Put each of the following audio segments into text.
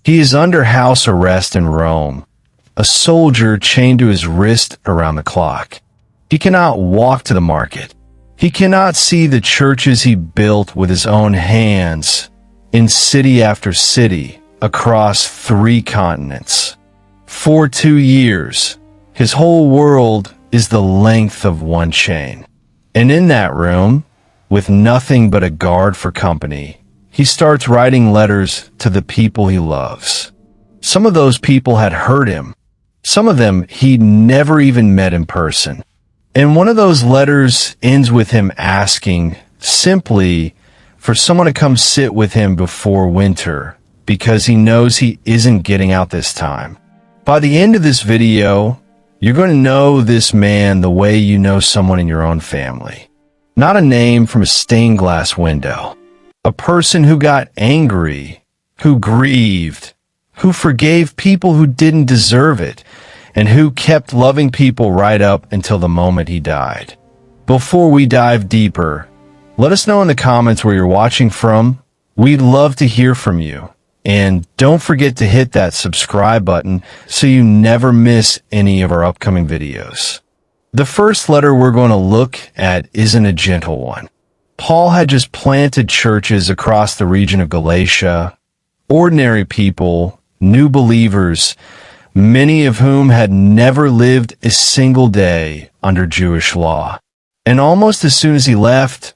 He is under house arrest in Rome, a soldier chained to his wrist around the clock. He cannot walk to the market. He cannot see the churches he built with his own hands in city after city across 3 continents. For 2 years, his whole world is the length of one chain. And in that room, with nothing but a guard for company, he starts writing letters to the people he loves. Some of those people had hurt him. Some of them he'd never even met in person. And one of those letters ends with him asking simply for someone to come sit with him before winter because he knows he isn't getting out this time. By the end of this video, you're going to know this man the way you know someone in your own family. Not a name from a stained glass window. A person who got angry, who grieved, who forgave people who didn't deserve it, and who kept loving people right up until the moment he died. Before we dive deeper, let us know in the comments where you're watching from. We'd love to hear from you. And don't forget to hit that subscribe button so you never miss any of our upcoming videos. The first letter we're going to look at isn't a gentle one. Paul had just planted churches across the region of Galatia, ordinary people, new believers, many of whom had never lived a single day under Jewish law. And almost as soon as he left,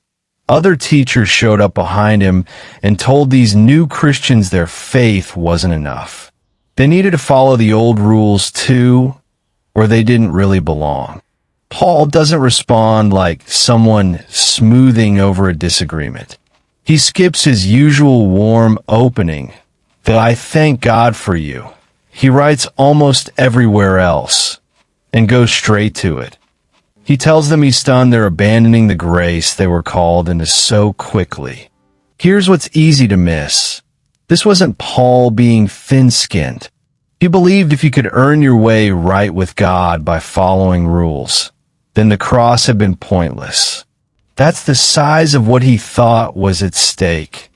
other teachers showed up behind him and told these new Christians their faith wasn't enough. They needed to follow the old rules too, or they didn't really belong. Paul doesn't respond like someone smoothing over a disagreement. He skips his usual warm opening that I thank God for you. He writes almost everywhere else and goes straight to it. He tells them he's stunned they're abandoning the grace they were called into so quickly. Here's what's easy to miss. This wasn't Paul being thin-skinned. He believed if you could earn your way right with God by following rules, then the cross had been pointless. That's the size of what he thought was at stake.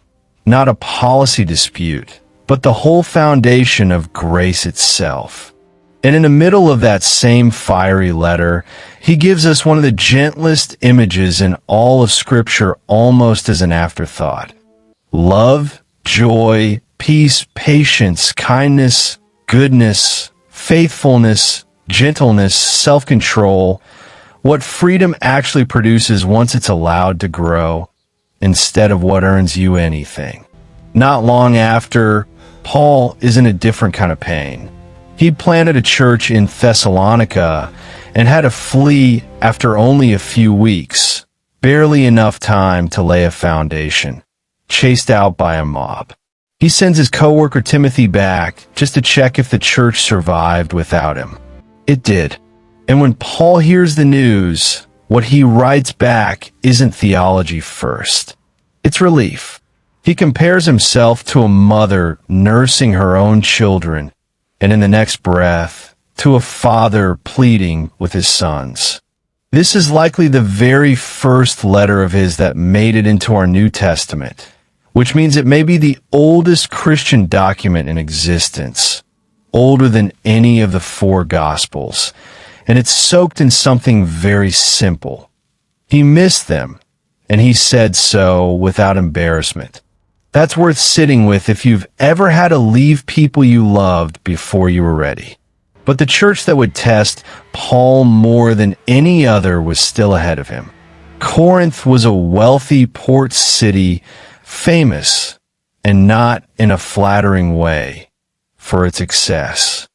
Not a policy dispute, but the whole foundation of grace itself. And in the middle of that same fiery letter, he gives us one of the gentlest images in all of Scripture almost as an afterthought. Love, joy, peace, patience, kindness, goodness, faithfulness, gentleness, self-control, what freedom actually produces once it's allowed to grow, instead of what earns you anything. Not long after, Paul is in a different kind of pain. He'd planted a church in Thessalonica and had to flee after only a few weeks, barely enough time to lay a foundation, chased out by a mob. He sends his coworker Timothy back just to check if the church survived without him. It did. And when Paul hears the news, what he writes back isn't theology first. It's relief. He compares himself to a mother nursing her own children, and in the next breath, to a father pleading with his sons. This is likely the very first letter of his that made it into our New Testament, which means it may be the oldest Christian document in existence, older than any of the 4 Gospels, and it's soaked in something very simple. He missed them, and he said so without embarrassment. That's worth sitting with if you've ever had to leave people you loved before you were ready. But the church that would test Paul more than any other was still ahead of him. Corinth was a wealthy port city, famous, and not in a flattering way, for its excess.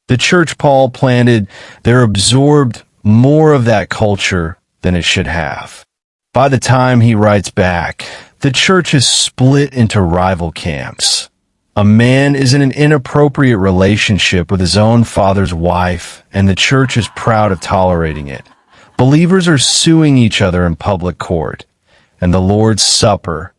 The church Paul planted there absorbed more of that culture than it should have. By the time he writes back, the church is split into rival camps. A man is in an inappropriate relationship with his own father's wife, and the church is proud of tolerating it. Believers are suing each other in public court, and the Lord's Supper,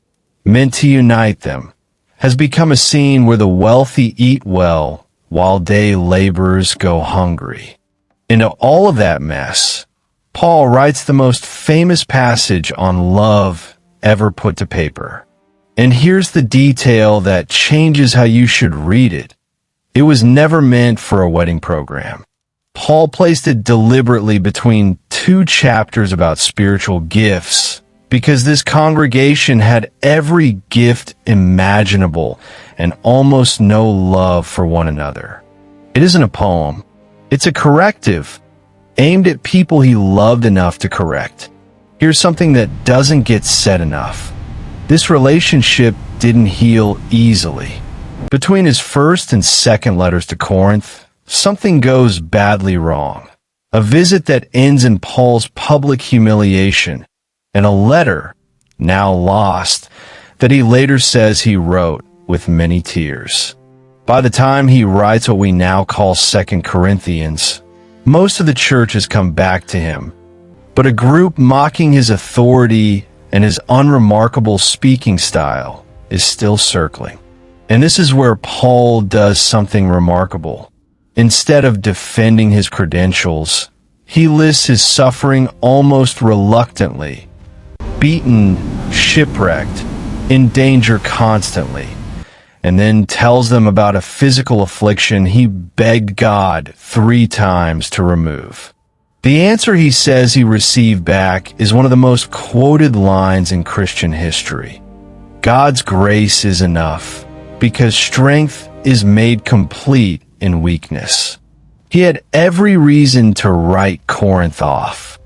meant to unite them, has become a scene where the wealthy eat well while day laborers go hungry. Into all of that mess, Paul writes the most famous passage on love ever put to paper. And here's the detail that changes how you should read it It was never meant for a wedding program. Paul placed it deliberately between two chapters about spiritual gifts, because this congregation had every gift imaginable and almost no love for one another. It isn't a poem. It's a corrective, aimed at people he loved enough to correct. Here's something that doesn't get said enough. This relationship didn't heal easily. Between his first and second letters to Corinth, something goes badly wrong. A visit that ends in Paul's public humiliation, and a letter, now lost, that he later says he wrote with many tears. By the time he writes what we now call 2 Corinthians, most of the church has come back to him, but a group mocking his authority and his unremarkable speaking style is still circling. And this is where Paul does something remarkable. Instead of defending his credentials, he lists his suffering almost reluctantly. Beaten, shipwrecked, in danger constantly, and then tells them about a physical affliction he begged God 3 times to remove. The answer he says he received back is one of the most quoted lines in Christian history. God's grace is enough, because strength is made complete in weakness. He had every reason to write Corinth off.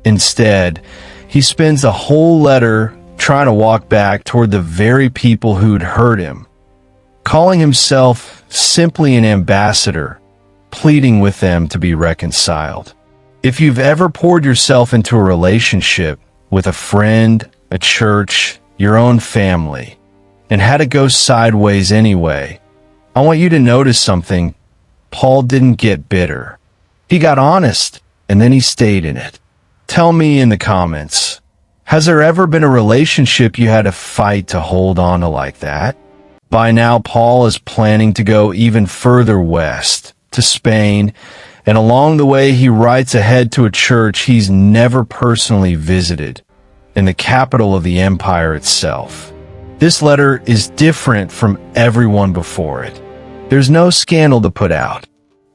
Instead, he spends the whole letter trying to walk back toward the very people who'd hurt him, calling himself simply an ambassador, pleading with them to be reconciled. If you've ever poured yourself into a relationship with a friend, a church, your own family, and had it go sideways anyway, I want you to notice something. Paul didn't get bitter. He got honest, and then he stayed in it. Tell me in the comments, has there ever been a relationship you had to fight to hold on to like that? By now, Paul is planning to go even further west, to Spain, and along the way he writes ahead to a church he's never personally visited, in the capital of the empire itself. This letter is different from everyone before it. There's no scandal to put out.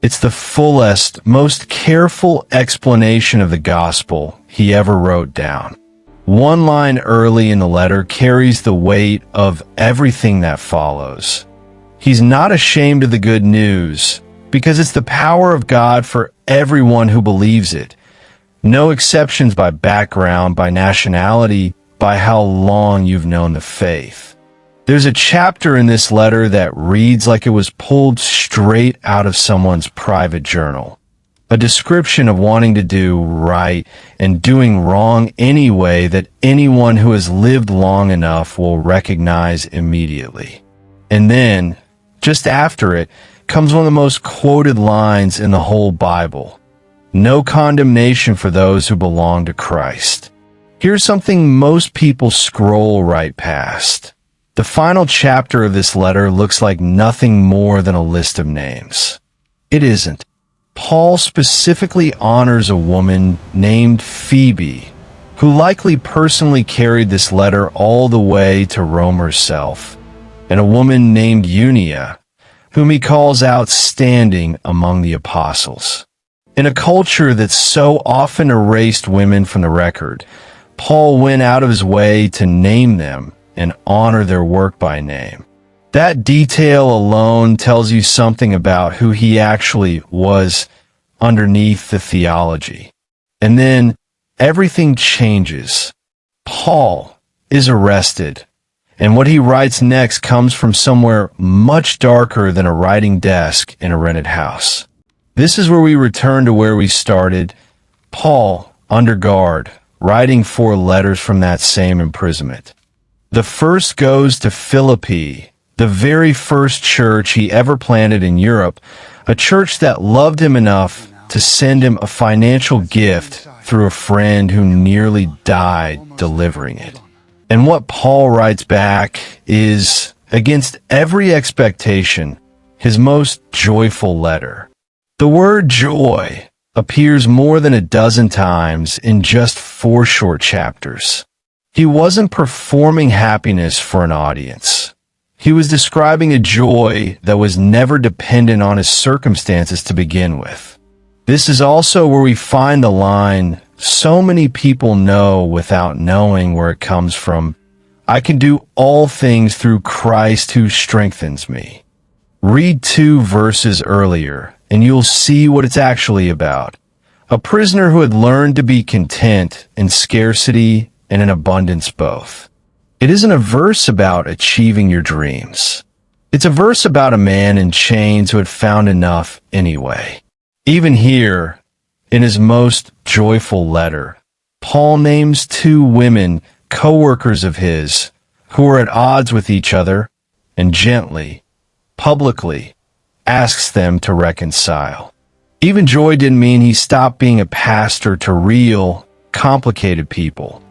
It's the fullest, most careful explanation of the gospel he ever wrote down. One line early in the letter carries the weight of everything that follows. He's not ashamed of the good news, because it's the power of God for everyone who believes it. No exceptions by background, by nationality, by how long you've known the faith. There's a chapter in this letter that reads like it was pulled straight out of someone's private journal. A description of wanting to do right and doing wrong anyway that anyone who has lived long enough will recognize immediately. And then, just after it, comes one of the most quoted lines in the whole Bible. No condemnation for those who belong to Christ. Here's something most people scroll right past. The final chapter of this letter looks like nothing more than a list of names. It isn't. Paul specifically honors a woman named Phoebe, who likely personally carried this letter all the way to Rome herself, and a woman named Eunia, whom he calls outstanding among the apostles. In a culture that so often erased women from the record, Paul went out of his way to name them and honor their work by name. That detail alone tells you something about who he actually was underneath the theology. And then everything changes. Paul is arrested, and what he writes next comes from somewhere much darker than a writing desk in a rented house. This is where we return to where we started. Paul, under guard, writing 4 letters from that same imprisonment. The first goes to Philippi, the very first church he ever planted in Europe, a church that loved him enough to send him a financial gift through a friend who nearly died delivering it. And what Paul writes back is, against every expectation, his most joyful letter. The word joy appears more than a dozen times in just 4 short chapters. He wasn't performing happiness for an audience. He was describing a joy that was never dependent on his circumstances to begin with. This is also where we find the line, so many people know without knowing where it comes from, I can do all things through Christ who strengthens me. Read 2 verses earlier, and you'll see what it's actually about. A prisoner who had learned to be content in scarcity and in abundance both. It isn't a verse about achieving your dreams. It's a verse about a man in chains who had found enough anyway. Even here, in his most joyful letter, Paul names 2 women, co-workers of his, who were at odds with each other, and gently, publicly, asks them to reconcile. Even joy didn't mean he stopped being a pastor to real, complicated people.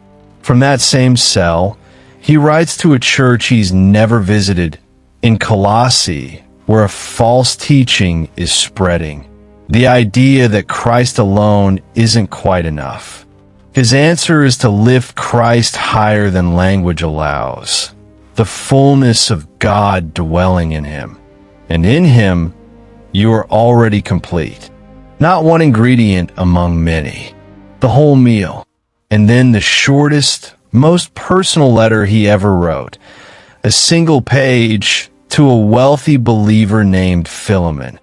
From that same cell, he writes to a church he's never visited in Colossae, where a false teaching is spreading. The idea that Christ alone isn't quite enough. His answer is to lift Christ higher than language allows. The fullness of God dwelling in him. And in him, you are already complete. Not one ingredient among many. The whole meal. And then the shortest, most personal letter he ever wrote. A single page to a wealthy believer named Philemon,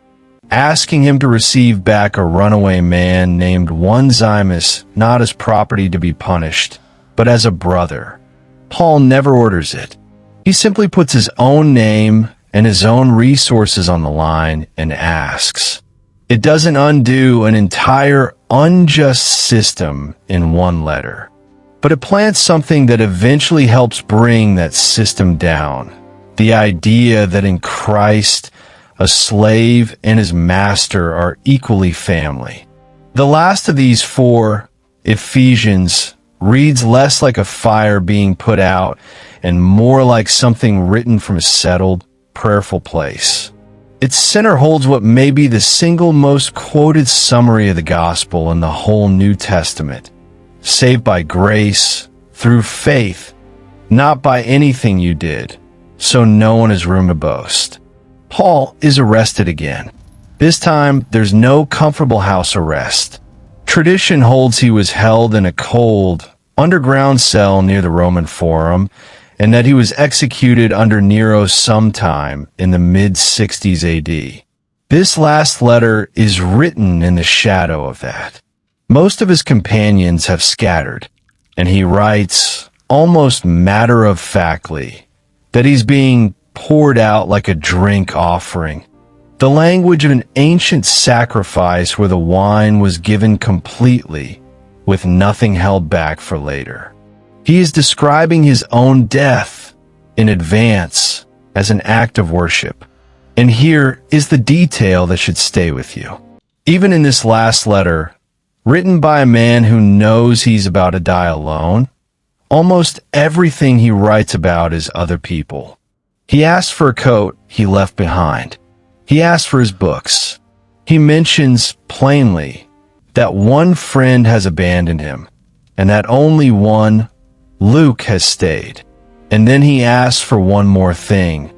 asking him to receive back a runaway man named Onesimus, not as property to be punished, but as a brother. Paul never orders it. He simply puts his own name and his own resources on the line and asks. It doesn't undo an entire unjust system in one letter, but it plants something that eventually helps bring that system down. The idea that in Christ, a slave and his master are equally family. The last of these 4, Ephesians, reads less like a fire being put out and more like something written from a settled, prayerful place. Its center holds what may be the single most quoted summary of the gospel in the whole New Testament. Saved by grace, through faith, not by anything you did, so no one has room to boast. Paul is arrested again. This time, there's no comfortable house arrest. Tradition holds he was held in a cold, underground cell near the Roman Forum, and that he was executed under Nero sometime in the mid-60s AD. This last letter is written in the shadow of that. Most of his companions have scattered, and he writes, almost matter-of-factly, that he's being poured out like a drink offering, the language of an ancient sacrifice where the wine was given completely, with nothing held back for later. He is describing his own death in advance as an act of worship. And here is the detail that should stay with you. Even in this last letter, written by a man who knows he's about to die alone, almost everything he writes about is other people. He asks for a coat he left behind. He asks for his books. He mentions plainly that one friend has abandoned him, and that only one, Luke, has stayed. And then he asks for one more thing.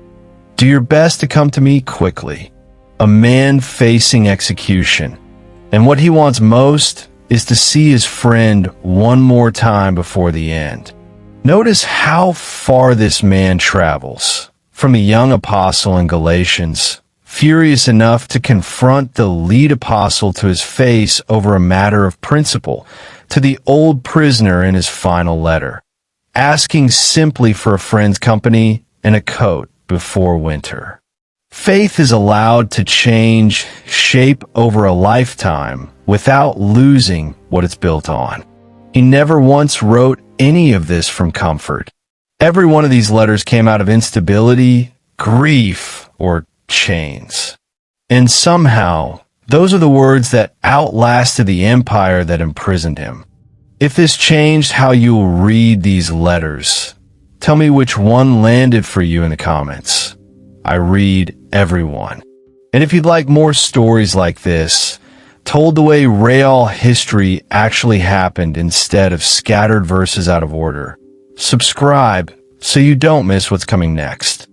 Do your best to come to me quickly. A man facing execution. And what he wants most is to see his friend one more time before the end. Notice how far this man travels. From a young apostle in Galatians, furious enough to confront the lead apostle to his face over a matter of principle, to the old prisoner in his final letter, asking simply for a friend's company and a coat before winter. Faith is allowed to change shape over a lifetime without losing what it's built on. He never once wrote any of this from comfort. Every one of these letters came out of instability, grief, or chains. And somehow, those are the words that outlasted the empire that imprisoned him. If this changed how you will read these letters, tell me which one landed for you in the comments. I read every one. And if you'd like more stories like this, told the way real history actually happened instead of scattered verses out of order, subscribe so you don't miss what's coming next.